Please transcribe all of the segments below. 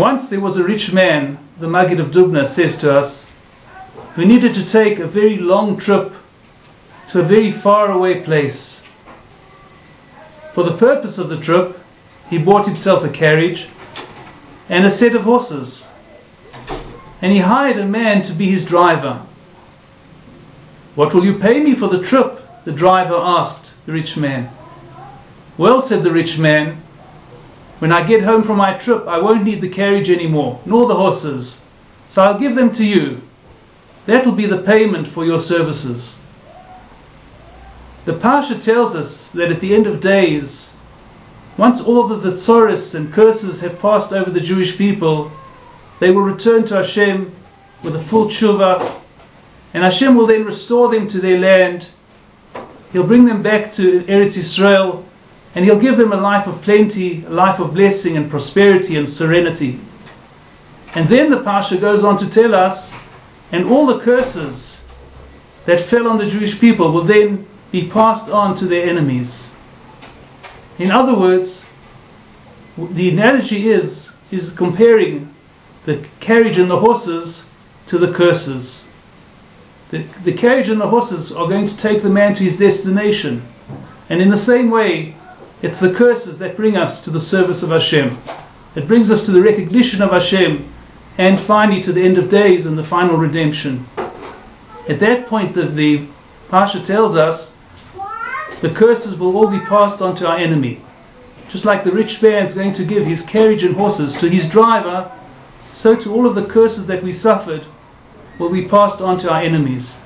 Once there was a rich man, the Maggid of Dubna says to us, who needed to take a very long trip to a very far away place. For the purpose of the trip, he bought himself a carriage and a set of horses, and he hired a man to be his driver. "What will you pay me for the trip?" the driver asked the rich man. "Well," said the rich man, "when I get home from my trip, I won't need the carriage anymore, nor the horses, so I'll give them to you. That'll be the payment for your services." The Parsha tells us that at the end of days, once all of the tzoros and curses have passed over the Jewish people, they will return to Hashem with a full tshuva, and Hashem will then restore them to their land. He'll bring them back to Eretz Yisrael, and He'll give them a life of plenty, a life of blessing and prosperity and serenity. And then the Parsha goes on to tell us, and all the curses that fell on the Jewish people will then be passed on to their enemies. In other words, the analogy is comparing the carriage and the horses to the curses. The carriage and the horses are going to take the man to his destination. And in the same way, it's the curses that bring us to the service of Hashem. It brings us to the recognition of Hashem, and finally to the end of days and the final redemption. At that point, the Parsha tells us, the curses will all be passed on to our enemy. Just like the rich man is going to give his carriage and horses to his driver, so to all of the curses that we suffered will be passed on to our enemies.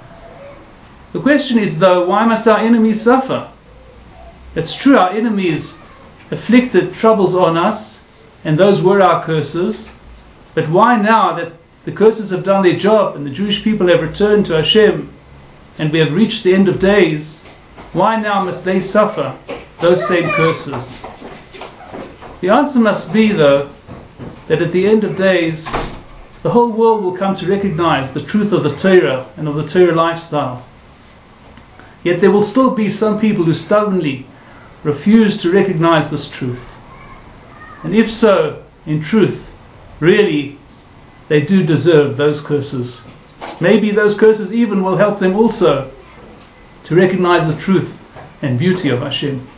The question is, though, why must our enemies suffer? It's true, our enemies afflicted troubles on us, and those were our curses. But why now that the curses have done their job and the Jewish people have returned to Hashem and we have reached the end of days, why now must they suffer those same curses? The answer must be, though, that at the end of days, the whole world will come to recognize the truth of the Torah and of the Torah lifestyle. Yet there will still be some people who stubbornly refuse to recognize this truth. And if so, in truth, really, they do deserve those curses. Maybe those curses even will help them also to recognize the truth and beauty of Hashem.